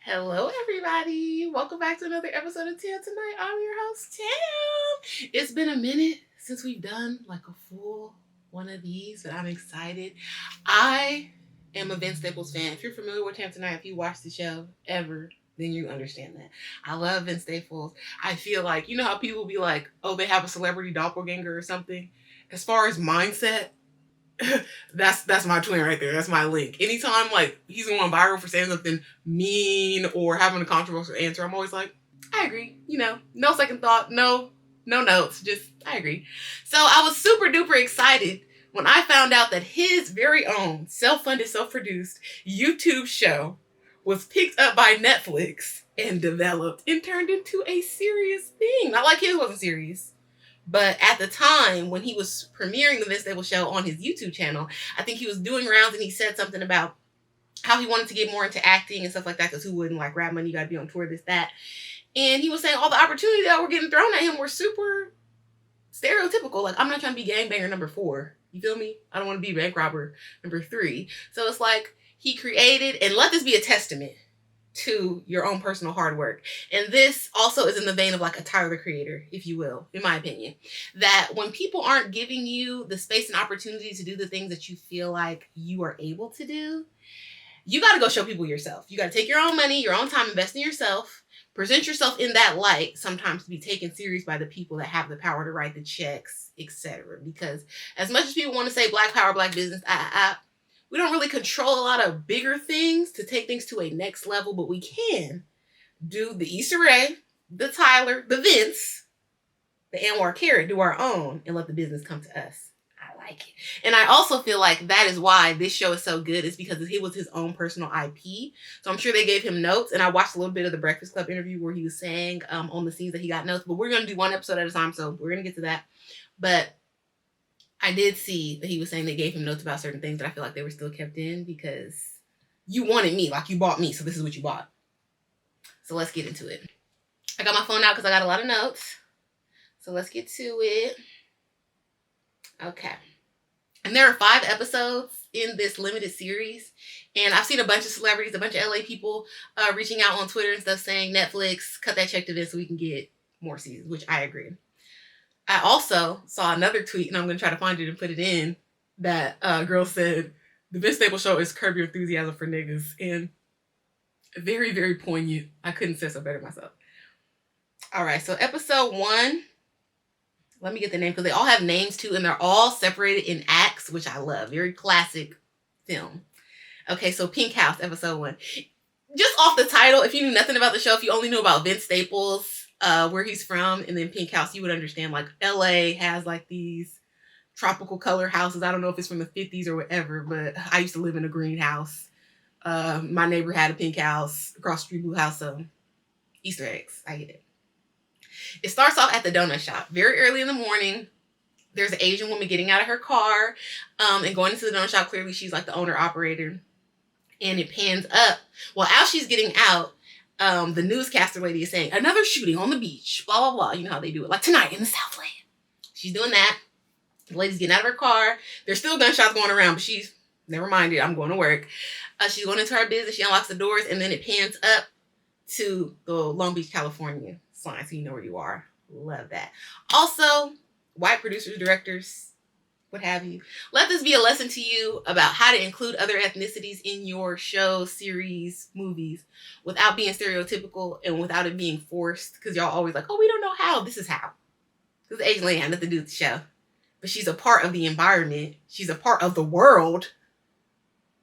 Hello, everybody. Welcome back to another episode of TamTonight. I'm your host, Tam. It's been a minute since we've done like a full one of these, but I'm excited. I am a Vince Staples fan. If you're familiar with TamTonight, if you watch the show ever, then you understand that. I love Vince Staples. I feel like, you know how people be like, oh, they have a celebrity doppelganger or something? As far as mindset, that's my twin right there. That's my link. Anytime like he's going viral for saying something mean or having a controversial answer, I'm always like, I agree. No second thought, no notes, just I agree. So I was super duper excited when I found out that his very own self-funded, self-produced YouTube show was picked up by Netflix and developed and turned into a serious thing. Not like his wasn't serious. But at the time when he was premiering the Vince Staples show on his YouTube channel, I think he was doing rounds and he said something about how he wanted to get more into acting and stuff like that because who wouldn't like grab money, you got to be on tour, this, that. And he was saying all the opportunities that were getting thrown at him were super stereotypical. Like, I'm not trying to be gangbanger number 4. You feel me? I don't want to be bank robber number 3. So it's like he created, and let this be a testament to your own personal hard work. And this also is in the vein of like a Tyler the Creator, if you will, in my opinion. That when people aren't giving you the space and opportunity to do the things that you feel like you are able to do, you got to go show people yourself. You got to take your own money, your own time, invest in yourself, present yourself in that light, sometimes to be taken serious by the people that have the power to write the checks, etc. Because as much as people want to say black power, black business, we don't really control a lot of bigger things to take things to a next level, but we can do the Issa Rae, the Tyler, the Vince, the Anwar Carrot, do our own and let the business come to us. I like it. And I also feel like that is why this show is so good, is because he was his own personal IP. So I'm sure they gave him notes. And I watched a little bit of the Breakfast Club interview where he was saying on the scenes that he got notes. But we're going to do one episode at a time, so we're going to get to that. But I did see that he was saying they gave him notes about certain things that I feel like they were still kept in because you wanted me, like you bought me, so this is what you bought. So let's get into it. I got my phone out because I got a lot of notes. So let's get to it. Okay. And there are 5 episodes in this limited series. And I've seen a bunch of celebrities, a bunch of LA people reaching out on Twitter and stuff saying, Netflix, cut that check to this so we can get more seasons, which I agree. I also saw another tweet, and I'm going to try to find it and put it in, that girl said, the Vince Staples show is Curb Your Enthusiasm for niggas. And very, very poignant. I couldn't say so better myself. All right, so episode 1, let me get the name, because they all have names too, and they're all separated in acts, which I love. Very classic film. Okay, so Pink House, episode 1. Just off the title, if you knew nothing about the show, if you only knew about Vince Staples, where he's from, and then Pink House, you would understand like LA has like these tropical color houses. I don't know if it's from the 50s or whatever, but I used to live in a greenhouse. My neighbor had a pink house, across the street blue house, so Easter eggs, I get it. It starts off at the donut shop very early in the morning. There's an Asian woman getting out of her car and going into the donut shop. Clearly she's like the owner operator, and it pans up. Well, as she's getting out, the newscaster lady is saying, another shooting on the beach, blah, blah, blah. You know how they do it. Like tonight in the Southland. She's doing that. The lady's getting out of her car. There's still gunshots going around, but she's, never mind it, I'm going to work. She's going into her business. She unlocks the doors, and then it pans up to the Long Beach, California sign, so you know where you are. Love that. Also, white producers, directors, what have you. Let this be a lesson to you about how to include other ethnicities in your shows, series, movies without being stereotypical and without it being forced. Because y'all always like, oh, we don't know how. This is how. Because Asian lady had nothing to do with the show. But she's a part of the environment. She's a part of the world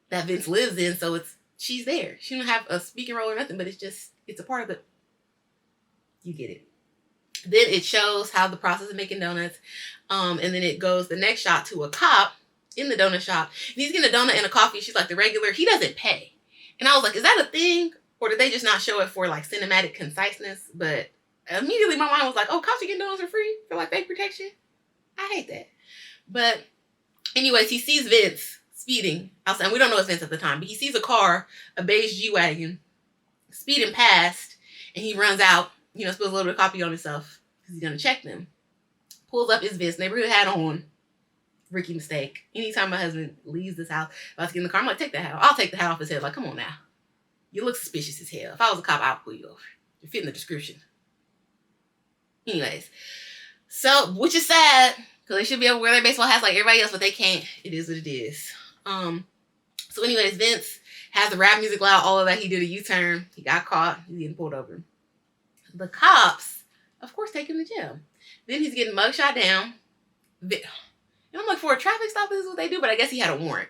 that Vince lives in. So she's there. She don't have a speaking role or nothing, but it's a part of the, you get it. Then it shows how the process of making donuts. And then it goes the next shot to a cop in the donut shop. And he's getting a donut and a coffee. She's like, the regular, he doesn't pay. And I was like, is that a thing? Or did they just not show it for like cinematic conciseness? But immediately my mind was like, oh, cops are getting donuts for free for like fake protection? I hate that. But anyways, he sees Vince speeding outside. And we don't know it's Vince at the time, but he sees a car, a beige G-Wagon, speeding past. And he runs out, spills a little bit of coffee on himself because he's going to check them. Pulls up his Vince neighborhood hat on. Rookie mistake. Anytime my husband leaves this house, about to get in the car, I'm like, take that hat off. I'll take the hat off his head. Like, come on now. You look suspicious as hell. If I was a cop, I'd pull you over. You fit in the description. Anyways, so, which is sad, because they should be able to wear their baseball hats like everybody else, but they can't. It is what it is. So anyways, Vince has the rap music loud, all of that. He did a U-turn. He got caught. He's getting pulled over. The cops, of course, take him to jail. Then he's getting mugshot down. And I'm like, for a traffic stop, this is what they do, but I guess he had a warrant.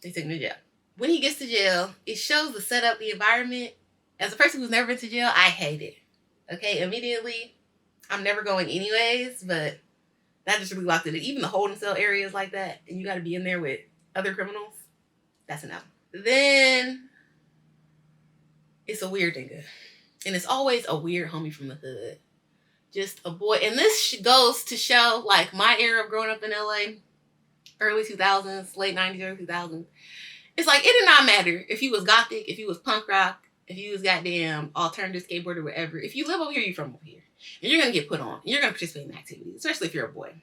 They took him to jail. When he gets to jail, it shows the setup, the environment. As a person who's never been to jail, I hate it. Okay, immediately, I'm never going anyways, but that just really locked it in. Even the holding cell areas like that, and you got to be in there with other criminals, that's enough. Then, it's a weird nigga. And it's always a weird homie from the hood. Just a boy. And this goes to show, like, my era of growing up in LA, early 2000s, late 90s, early 2000s. It's like, it did not matter if he was gothic, if he was punk rock, if you was goddamn alternative skateboarder, whatever. If you live over here, you're from over here. And you're going to get put on. And you're going to participate in activities, especially if you're a boy.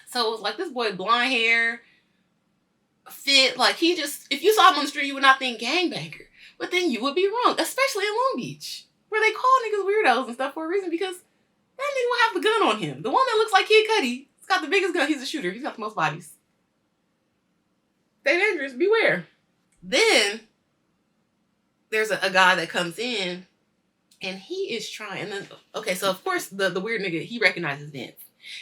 So it was like this boy, blonde hair, fit. Like he just, if you saw him on the street, you would not think gangbanger. But then you would be wrong, especially in Long Beach, where they call niggas weirdos and stuff for a reason because that nigga will have the gun on him. The one that looks like Kid Cudi, he's got the biggest gun. He's a shooter. He's got the most bodies. They dangerous. Beware. Then there's a guy that comes in and he is trying. And then, okay, so of course the weird nigga, he recognizes Vince.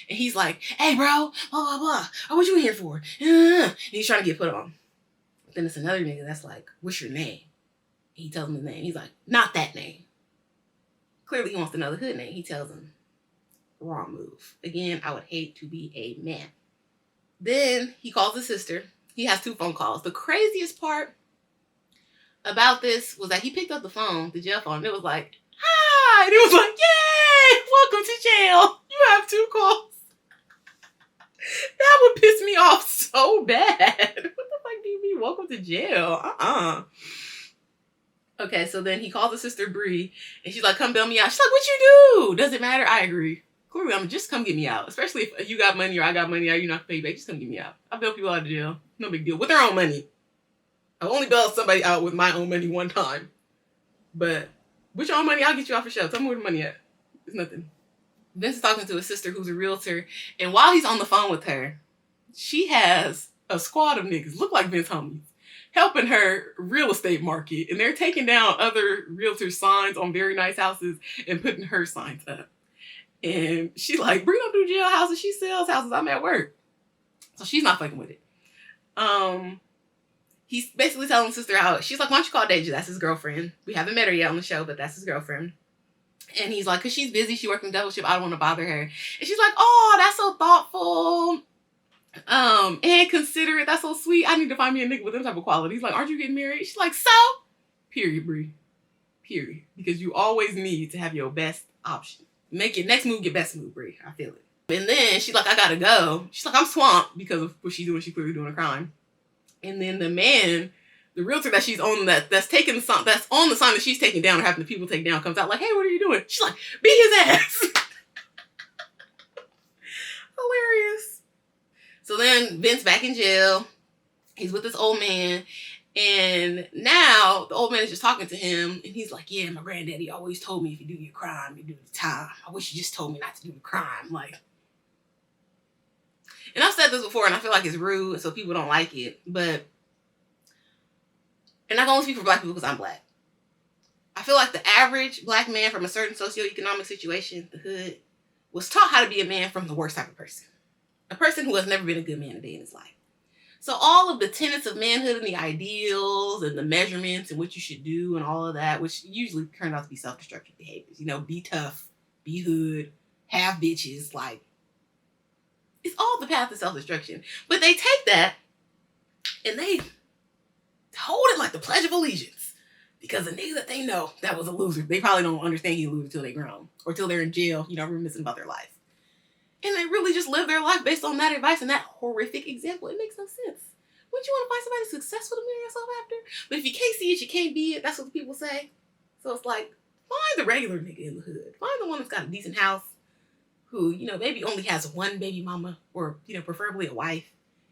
And he's like, hey, bro, blah, blah, blah. Oh, what you in here for? And he's trying to get put on. Then it's another nigga that's like, what's your name? He tells him his name. He's like, not that name. Clearly he wants to know the hood name. He tells him, wrong move. Again, I would hate to be a man. Then he calls his sister. He has 2 phone calls. The craziest part about this was that he picked up the phone, the jail phone, and it was like, hi! And it was like, yay! Welcome to jail. You have 2 calls. That would piss me off so bad. What the fuck do you mean, welcome to jail? Okay, so then he calls his sister Bree, and she's like, come bail me out. She's like, what you do? Does it matter? I agree. Clearly, I'm just come get me out. Especially if you got money or I got money, or you not pay back, just come get me out. I bail people out of jail. No big deal. With their own money. I've only bailed somebody out with my own money one time. But with your own money, I'll get you out for sure. Tell me where the money at. It's nothing. Vince is talking to his sister who's a realtor. And while he's on the phone with her, she has a squad of niggas, look like Vince homies, helping her real estate market. And they're taking down other realtor signs on very nice houses and putting her signs up. And she's like, Bree don't do jail houses. She sells houses. I'm at work. So she's not fucking with it. He's basically telling his sister how, she's like, why don't you call Deja? That's his girlfriend. We haven't met her yet on the show, but that's his girlfriend. And he's like, because she's busy. She working double shift. I don't want to bother her. And she's like, oh, that's so thoughtful. And considerate. That's so sweet. I need to find me a nigga with them type of qualities. Like, aren't you getting married? She's like, so? Period, Bree. Period. Because you always need to have your best option. Make your next move your best move, Bree. I feel it. And then she's like, I gotta go. She's like, I'm swamped because of what she's doing. She's clearly doing a crime. And then the man, the realtor that she's on, that's taking the sign, that's on the sign that she's taking down or having the people take down, comes out like, hey, what are you doing? She's like, beat his ass. Hilarious. So then Vince back in jail. He's with this old man. And now the old man is just talking to him. And he's like, yeah, my granddaddy always told me if you do your crime, you do the time. I wish you just told me not to do the crime. Like, and I've said this before, and I feel like it's rude, so people don't like it. But, and I can only speak for black people because I'm black. I feel like the average black man from a certain socioeconomic situation, the hood, was taught how to be a man from the worst type of person. A person who has never been a good man a day in his life. So all of the tenets of manhood and the ideals and the measurements and what you should do and all of that, which usually turn out to be self-destructive behaviors. You know, be tough, be hood, have bitches, like, it's all the path to self-destruction. But they take that and they hold it like the Pledge of Allegiance. Because the nigga that they know that was a loser, they probably don't understand he's a loser until they're grown. Or till they're in jail, you know, reminiscing about their life. And they really just live their life based on that advice and that horrific example. It makes no sense. Wouldn't you want to find somebody successful to marry yourself after? But if you can't see it, you can't be it. That's what the people say. So it's like, find the regular nigga in the hood. Find the one that's got a decent house. Who, you know, maybe only has one baby mama or, you know, preferably a wife.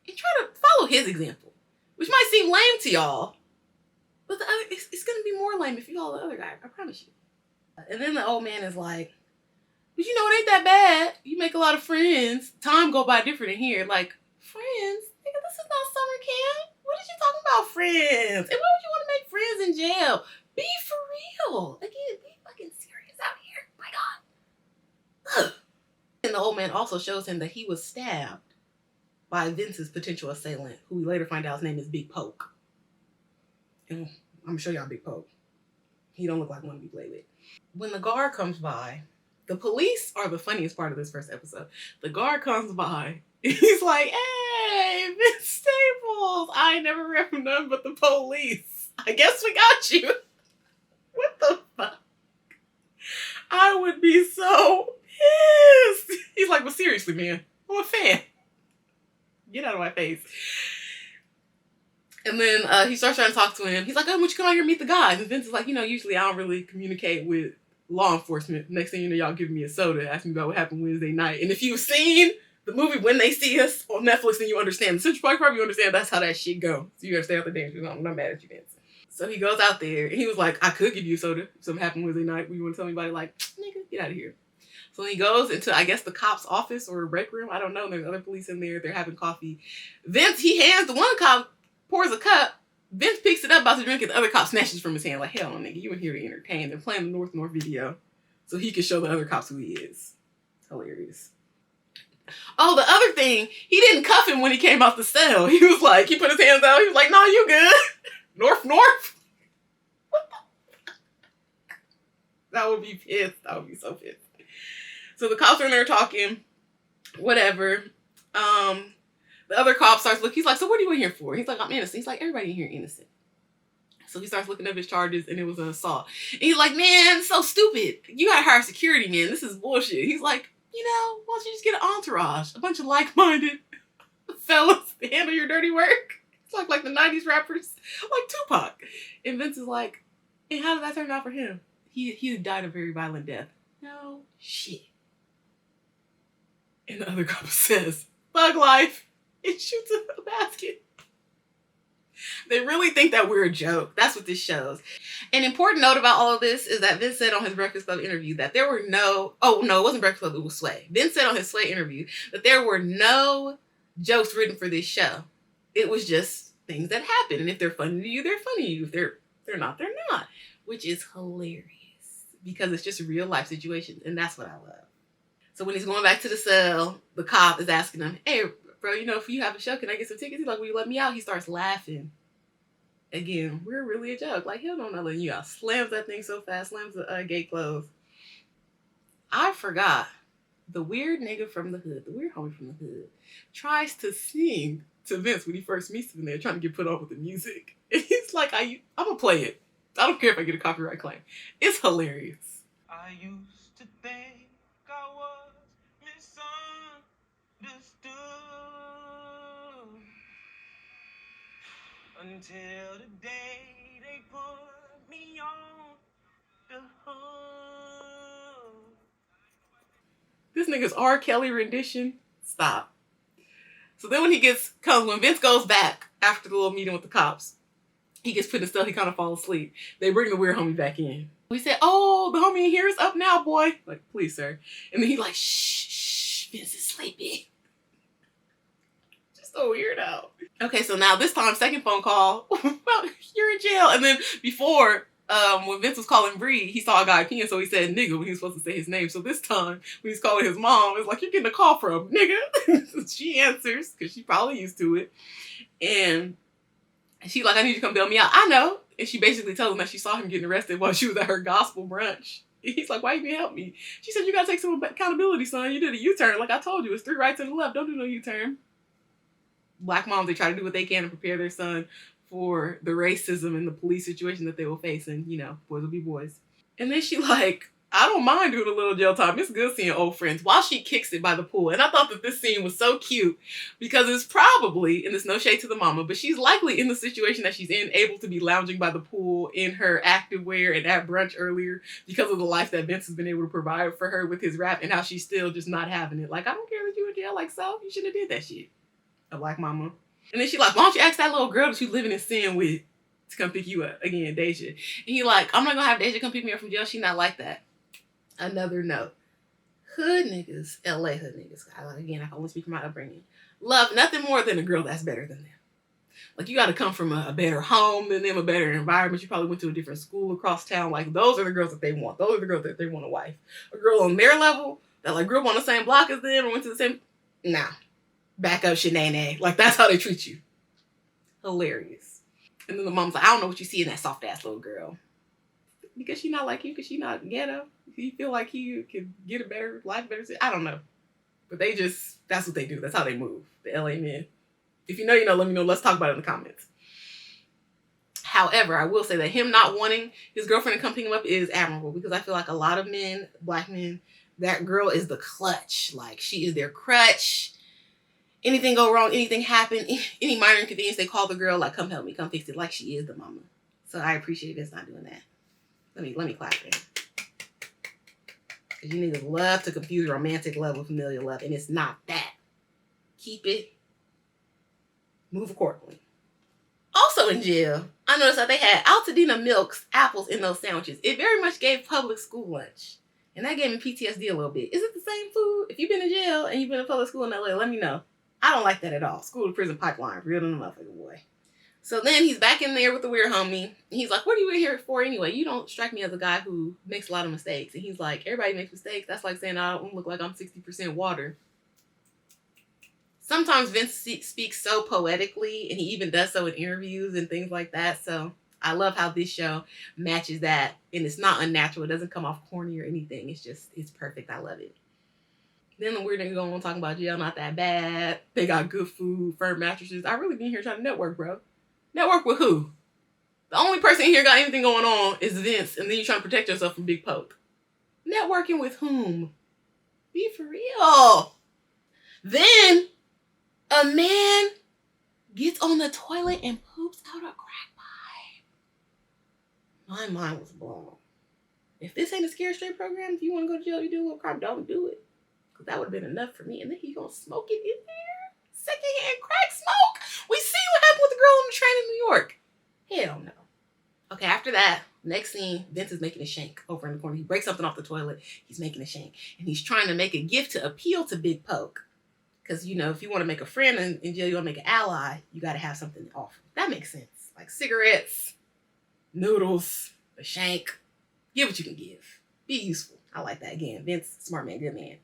And try to follow his example. Which might seem lame to y'all. But the other, it's gonna be more lame if you follow the other guy. I promise you. And then the old man is like, but you know, it ain't that bad. You make a lot of friends. Time go by different in here. Like, friends? Nigga, this is not summer camp. What is you talking about, friends? And why would you want to make friends in jail? Be for real. Again, be fucking serious out here. My God. Ugh. And the old man also shows him that he was stabbed by Vince's potential assailant, who we later find out his name is Big Poke. And I'm gonna show y'all Big Poke. He don't look like one to be played with. When the guard comes by, the police are the funniest part of this first episode. The guard comes by. He's like, hey, Vince Staples. I ain't never read from none but the police. I guess we got you. What the fuck? I would be so pissed. He's like, but seriously, man, I'm a fan. Get out of my face. And then he starts trying to talk to him. He's like, oh, why don't you come out here and meet the guys? And Vince is like, you know, usually I don't really communicate with law enforcement. Next thing you know, y'all giving me a soda, asking me about what happened Wednesday night. And if you've seen the movie When They See Us on Netflix, then you understand. The Central Park probably understand that's how that shit goes. So you gotta stay out the danger. I'm not mad at you, Vince. So he goes out there and he was like, I could give you a soda if something happened Wednesday night. You want to tell anybody? Like, nigga, get out of here. So he goes into, I guess, the cop's office or break room. I don't know. There's other police in there. They're having coffee. Vince, he hands the one cop, pours a cup. Vince picks it up, about to drink it. The other cop snatches from his hand. Like, hell no, nigga, you in here to entertain. They're playing the North video so he can show the other cops who he is. Hilarious. Oh, the other thing, he didn't cuff him when he came out the cell. He was like, he put his hands out. He was like, no, you good. North. What the fuck? That would be pissed. I would be so pissed. So the cops are in there talking, whatever. The other cop starts looking. He's like, so what are you in here for? He's like, I'm innocent. He's like, everybody in here innocent. So he starts looking up his charges, and it was an assault. And he's like, man, it's so stupid. You gotta hire security, man. This is bullshit. He's like, you know, why don't you just get an entourage? A bunch of like-minded fellas to handle your dirty work. It's like the 90s rappers, like Tupac. And Vince is like, and how did that turn out for him? He died a very violent death. No shit. And the other cop says, thug life. It shoots a basket. They really think that we're a joke. That's what this shows. An important note about all of this is that Vince said on his Breakfast Club interview that there were no, oh no, it wasn't Breakfast Club, it was Sway. Vince said on his Sway interview that there were no jokes written for this show. It was just things that happen. And if they're funny to you, they're funny to you. If they're not, they're not. Which is hilarious. Because it's just real life situations. And that's what I love. So when he's going back to the cell, the cop is asking him, hey, bro, you know, if you have a show, can I get some tickets? He's like, will you let me out? He starts laughing. Again, we're really a joke. Like, hell no, I'm not letting you out. Slams that thing so fast, slams the gate closed. I forgot. The weird nigga from the hood, the weird homie from the hood, tries to sing to Vince when he first meets him there, trying to get put on with the music. And he's like, I'm going to play it. I don't care if I get a copyright claim. It's hilarious. I used to think I was misunderstood until the day they put me on the hood. This nigga's R. Kelly rendition. Stop. So then when Vince goes back after the little meeting with the cops, he gets put in cell, he kind of falls asleep. They bring the weird homie back in. We said, oh, the homie in here is up now, boy. Like, please, sir. And then he like, shh, Vince is sleeping. Just a weirdo. Okay, so now this time, second phone call. Well, you're in jail. And then before, when Vince was calling Bree, he saw a guy peeing, so he said nigga when he was supposed to say his name. So this time, when he's calling his mom, it's like, you're getting a call from nigga. She answers, because she's probably used to it. And she like, I need you to come bail me out. I know. And she basically tells him that she saw him getting arrested while she was at her gospel brunch. And he's like, why you didn't help me? She said, you gotta take some accountability, son. You did a U-turn. Like I told you, it's 3 right to the left. Don't do no U-turn. Black moms, they try to do what they can to prepare their son for the racism and the police situation that they will face. And, you know, boys will be boys. And then she like, I don't mind doing a little jail time. It's good seeing old friends while she kicks it by the pool. And I thought that this scene was so cute because it's probably, and there's no shade to the mama, but she's likely in the situation that she's in, able to be lounging by the pool in her activewear and at brunch earlier because of the life that Vince has been able to provide for her with his rap and how she's still just not having it. Like, I don't care that you in jail, like, so you shouldn't have did that shit. A black mama. And then she like, why don't you ask that little girl that you living in sin with to come pick you up. Again, Deja. And he like, I'm not gonna have Deja come pick me up from jail. She not like that. Another note. Hood niggas, LA hood niggas, again, I can only speak from my upbringing, love nothing more than a girl that's better than them. Like, you got to come from a better home than them, a better environment. You probably went to a different school across town. Like, those are the girls that they want. Those are the girls that they want a wife. A girl on their level that, like, grew up on the same block as them or went to the same... Nah. Back up, shenanay. Like, that's how they treat you. Hilarious. And then the mom's like, I don't know what you see in that soft-ass little girl. Because she not like you, because she not ghetto. You feel like you could get a better life, better... I don't know. But they just... That's what they do. That's how they move. The LA men. If you know, you know, let me know. Let's talk about it in the comments. However, I will say that him not wanting his girlfriend to come pick him up is admirable, because I feel like a lot of men, black men, that girl is the clutch. Like, she is their crutch. Anything go wrong, anything happen, any minor inconvenience, they call the girl, like, come help me, come fix it, like she is the mama. So I appreciate Vince not doing that. Let me clap for him. Because you niggas love to confuse romantic love with familial love, and it's not that. Keep it. Move accordingly. Also in jail, I noticed that they had Altadena milks, apples in those sandwiches. It very much gave public school lunch. And that gave me PTSD a little bit. Is it the same food? If you've been in jail and you've been in public school in LA, let me know. I don't like that at all. School to prison pipeline. Real than a motherfucker, boy. So then he's back in there with the weird homie. And he's like, what are you in here for anyway? You don't strike me as a guy who makes a lot of mistakes. And he's like, everybody makes mistakes. That's like saying I don't look like I'm 60% water. Sometimes Vince speaks so poetically, and he even does so in interviews and things like that. So I love how this show matches that. And it's not unnatural. It doesn't come off corny or anything. It's perfect. I love it. Then the weird nigga going on talking about jail not that bad. They got good food, firm mattresses. I really been here trying to network, bro. Network with who? The only person here got anything going on is Vince, and then you're trying to protect yourself from Big Poke. Networking with whom? Be for real. Then a man gets on the toilet and poops out a crack pipe. My mind was blown. If this ain't a scare straight program, if you want to go to jail, you do a little crime, don't do it. Because that would have been enough for me. And then he gonna smoke it in there? Secondhand crack smoke? We see what happened with the girl on the train in New York. Hell no. Okay, after that, next scene, Vince is making a shank over in the corner. He breaks something off the toilet. He's making a shank. And he's trying to make a gift to appeal to Big Poke. Because, you know, if you want to make a friend in jail, you want to make an ally, you got to have something to offer. That makes sense. Like cigarettes, noodles, a shank. Give what you can give. Be useful. I like that. Again, Vince, smart man, good man.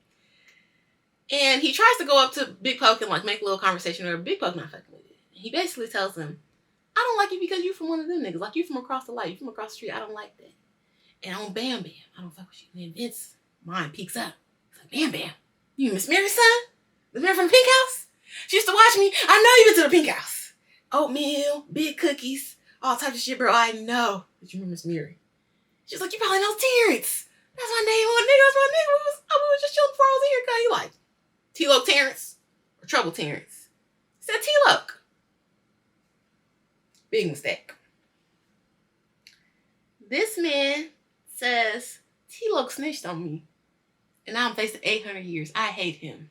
And he tries to go up to Big Poke and, like, make a little conversation where Big Poke not fucking with it. He basically tells him, I don't like you because you from one of them niggas. Like, you from across the light. You from across the street. I don't like that. And on Bam Bam, I don't fuck with you. And then Vince, mind peeks up. He's like, Bam Bam, you Miss Mary's son? The man from the Pink House? She used to watch me. I know you been to the Pink House. Oatmeal, big cookies, all types of shit, bro. I know that you remember Miss Mary. She's like, you probably know Terrence. That's my name, little nigga. That's my nigga. We was just chilling before I was in here. Cause you like, T-Loke Terrence or Trouble Terrence? He said T-Loke. Big mistake. This man says T-Loke snitched on me. And now I'm facing 800 years. I hate him.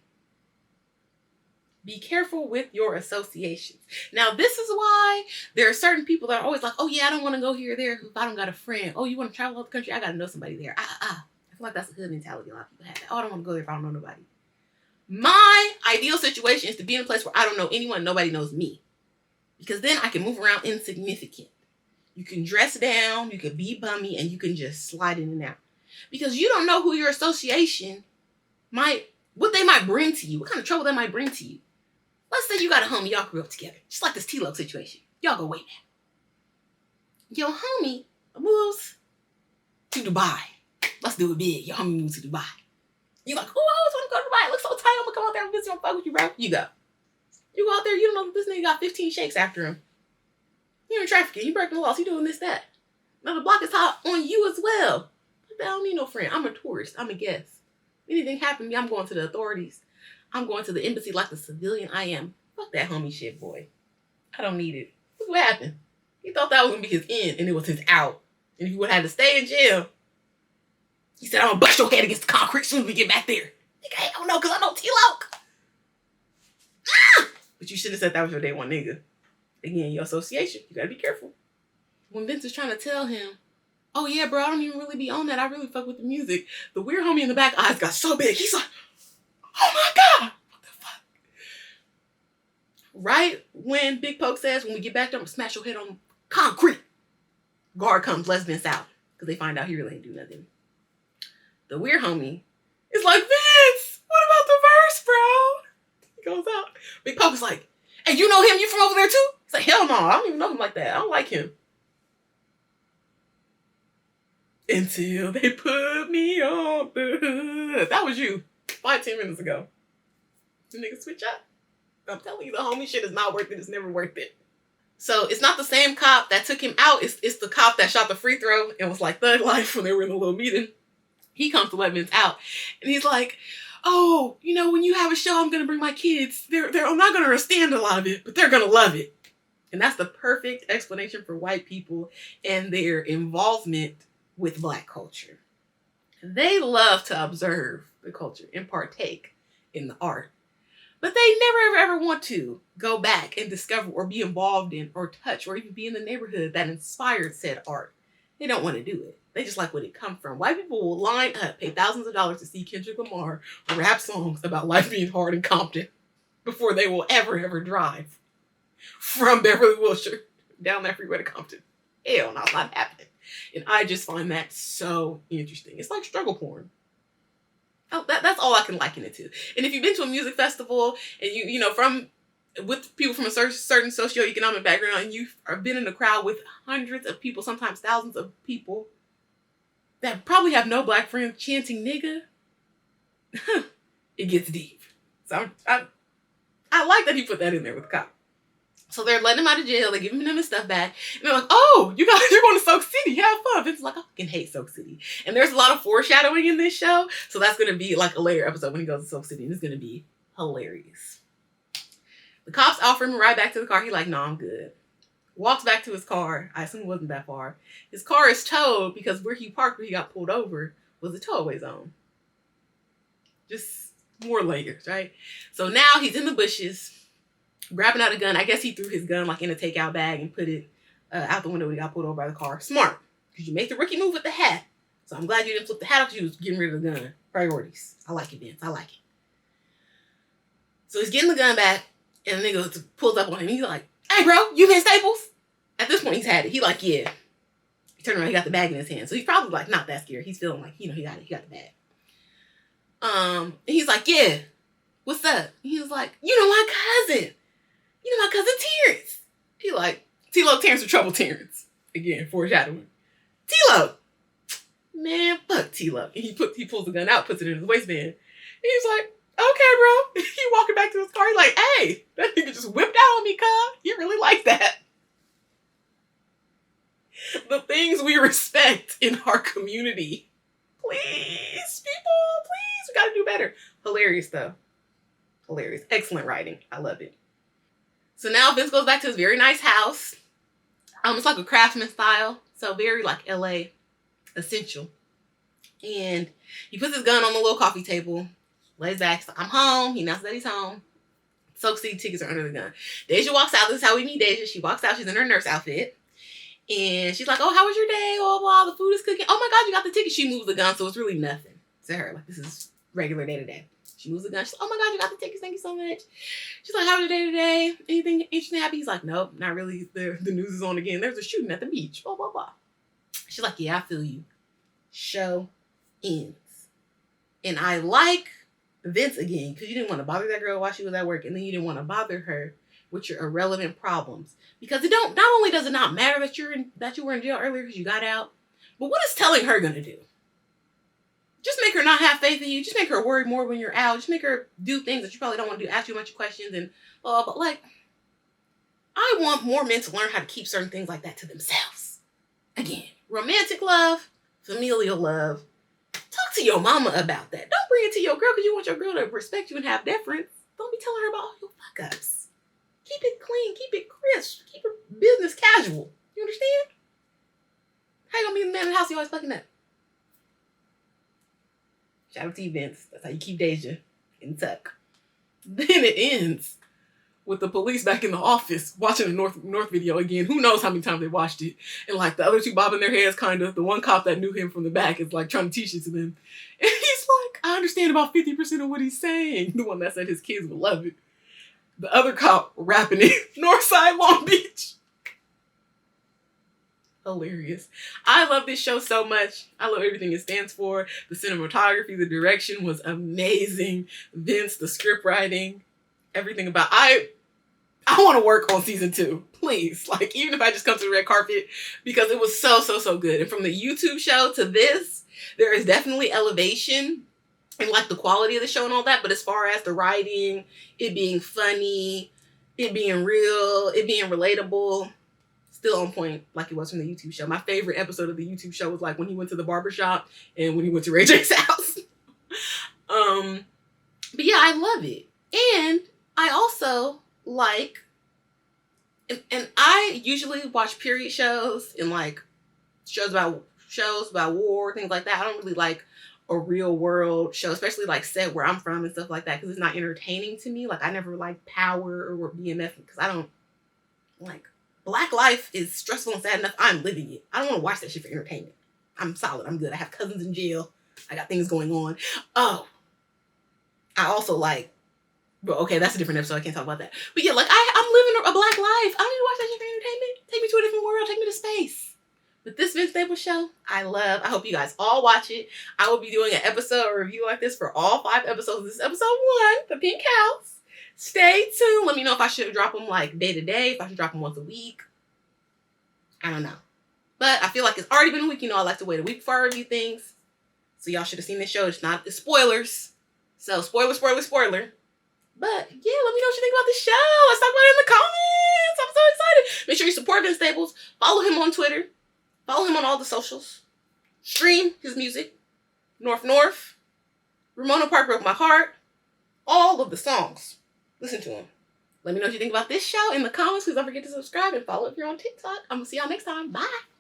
Be careful with your associations. Now, this is why there are certain people that are always like, oh, yeah, I don't want to go here or there if I don't got a friend. Oh, you want to travel out the country? I got to know somebody there. I feel like that's a good mentality. A lot of people have that. Oh, I don't want to go there if I don't know nobody. My ideal situation is to be in a place where I don't know anyone, nobody knows me. Because then I can move around insignificant. You can dress down, you can be bummy, and you can just slide in and out. Because you don't know who your association what they might bring to you, what kind of trouble they might bring to you. Let's say you got a homie, y'all grew up together. Just like this T-Loke situation. Y'all go way back. Your homie moves to Dubai. Let's do it big. Your homie moves to Dubai. You're like, oh, I always want to go to Dubai. It looks so tight. I'm going to come out there and visit and fuck with you, bro. You go. You go out there, you don't know that this nigga got 15 shakes after him. You're in trafficking. You breaking the laws. You doing this, that. Now the block is hot on you as well. But I don't need no friend. I'm a tourist. I'm a guest. Anything happen to me, I'm going to the authorities. I'm going to the embassy like the civilian I am. Fuck that homie shit, boy. I don't need it. Look what happened. He thought that was going to be his end, and it was his out. And if he would have had to stay in jail, he said, I'm going to bust your head against the concrete as soon as we get back there. Nigga, I don't know, because I know T-Loke. Ah! But you should have said that was your day one nigga. Again, your association. You got to be careful. when Vince is trying to tell him, oh yeah, bro, I don't even really be on that. I really fuck with the music. The weird homie in the back eyes got so big. He's like, oh my God, what the fuck? Right when Big Poke says, when we get back there, I'm gonna smash your head on concrete. Guard comes, lets Vince out. Because they find out he really ain't do nothing. The weird homie is like, Vince, what about the verse, bro? He goes out. Big Poke is like, hey, you know him? You from over there too? It's like, hell no, I don't even know him like that. I don't like him. Until they put me on the hood. That was you 5-10 minutes ago. The niggas switch up. I'm telling you, the homie shit is not worth it. It's never worth it. So it's not the same cop that took him out. It's the cop that shot the free throw and was like thug life when they were in a little meeting. He comes to let Vince out. And he's like, oh, you know, when you have a show, I'm going to bring my kids. They're not going to understand a lot of it, but they're going to love it. And that's the perfect explanation for white people and their involvement with Black culture. They love to observe the culture and partake in the art. But they never, ever want to go back and discover or be involved in or touch or even be in the neighborhood that inspired said art. They don't want to do it. They just like where it come from. White people will line up, pay thousands of dollars to see Kendrick Lamar rap songs about life being hard in Compton before they will ever drive from Beverly Wilshire down that freeway to Compton. Hell no, it's not happening. And I just find that so interesting. It's like struggle porn. Oh, that's all I can liken it to. And if you've been to a music festival and you know, with people from a certain socioeconomic background, and you've been in a crowd with hundreds of people, sometimes thousands of people that probably have no Black friends chanting nigga, it gets deep. So I like that he put that in there with the cop. So they're letting him out of jail. They're giving him his stuff back. And they're like, oh, you're going to Soak City. Have fun. Vince is like, I fucking hate Soak City. And there's a lot of foreshadowing in this show. So that's going to be like a later episode when he goes to Soak City. And it's going to be hilarious. The cops offer him a ride back to the car. He's like, no, I'm good. Walks back to his car. I assume it wasn't that far. His car is towed because where he parked, where he got pulled over, was a towaway zone. Just more layers, right? So now he's in the bushes, grabbing out a gun. I guess he threw his gun like in a takeout bag and put it out the window when he got pulled over by the car. Smart. Because you make the rookie move with the hat. So I'm glad you didn't flip the hat off because you was getting rid of the gun. Priorities. I like it, Vince. I like it. So he's getting the gun back and the nigga pulls up on him. He's like, hey, bro, you been Staples? At this point, he's had it. He like, yeah. He turned around, he got the bag in his hand. So he's probably like not that scared. He's feeling like, you know, he got it. He got the bag. And he's like, yeah, what's up? He was like, you know my cousin. You know my cousin Terrence. He like, T-Lo, Terrence with trouble Terrence. Again, foreshadowing. T-Lo. Man, fuck T-Lo. And he pulls the gun out, puts it in his waistband. And he's like, okay, bro. He walking back to his car. He's like, hey, that nigga just whipped out on me, cuz. You really like that. The things we respect in our community. Please, people, please. We gotta do better. Hilarious, though. Hilarious. Excellent writing. I love it. So now Vince goes back to his very nice house. It's like a craftsman style. So very like LA essential. And he puts his gun on the little coffee table. Lays back. He's like, I'm home. He announces that he's home. Soak City tickets are under the gun. Deja walks out. This is how we meet Deja. She walks out. She's in her nurse outfit. And she's like, oh, how was your day? Blah, blah, the food is cooking. Oh my God, you got the ticket. She moves the gun. So it's really nothing to her. Like, this is regular day to day. She moves the gun. She's like, oh my God, you got the tickets. Thank you so much. She's like, how was your day today? Anything interesting happen? He's like, nope, not really. The news is on again. There's a shooting at the beach. Blah, blah, blah. She's like, yeah, I feel you. Show ends. And I like Vince again, because you didn't want to bother that girl while she was at work, and then you didn't want to bother her with your irrelevant problems. Because not only does it not matter that you were in jail earlier because you got out, but what is telling her gonna do? Just make her not have faith in you. Just make her worry more when you're out. Just make her do things that you probably don't want to do. Ask you a bunch of questions and blah, blah, blah. Like, I want more men to learn how to keep certain things like that to themselves. Again, romantic love, familial love. Talk to your mama about that. Don't bring it to your girl because you want your girl to respect you and have deference. Don't be telling her about all your fuck-ups. Keep it clean. Keep it crisp. Keep it business casual. You understand? How you gonna be the man in the house you always fucking up? Shout out to you, Vince. That's how you keep Deja in tuck. Then it ends with the police back in the office watching the North video again. Who knows how many times they watched it. And like the other two bobbing their heads kind of. The one cop that knew him from the back is like trying to teach it to them. And he's like, I understand about 50% of what he's saying. The one that said his kids would love it. The other cop rapping it. Northside Long Beach. Hilarious. I love this show so much. I love everything it stands for. The cinematography, the direction was amazing. Vince, the script writing, everything about I want to work on season 2, please. Like, even if I just come to the red carpet, because it was so good. And from the YouTube show to this, there is definitely elevation in like the quality of the show and all that. But as far as the writing, it being funny, it being real, it being relatable, still on point like it was from the YouTube show. My favorite episode of the YouTube show was like when he went to the barbershop and when he went to Ray J's house. But yeah, I love it. And I also like, and I usually watch period shows and like shows about war, things like that. I don't really like a real world show, especially like set where I'm from and stuff like that, because it's not entertaining to me. Like I never liked Power or BMF because I don't like, Black life is stressful and sad enough. I'm living it. I don't want to watch that shit for entertainment. I'm solid. I'm good. I have cousins in jail. I got things going on. Oh, I also like, but okay, that's a different episode. I can't talk about that. But yeah, like I'm living a black life. I don't need to watch that shit for entertainment. Take me to a different world. Take me to space. But this Vince Staples show, I love. I hope you guys all watch it. I will be doing an episode or review like this for all 5 episodes. This is episode 1, The Pink House. Stay tuned. Let me know if I should drop them like day to day, if I should drop them once a week. I don't know. But I feel like it's already been a week. You know, I like to wait a week before I review things. So y'all should have seen this show. It's spoilers. So spoiler. But yeah, let me know what you think about the show. Let's talk about it in the comments. I'm so excited. Make sure you support Vince Staples. Follow him on Twitter. Follow him on all the socials. Stream his music. North North. Ramona Park Broke My Heart. All of the songs. Listen to him. Let me know what you think about this show in the comments. Please don't forget to subscribe and follow if you're on TikTok. I'm going to see y'all next time. Bye.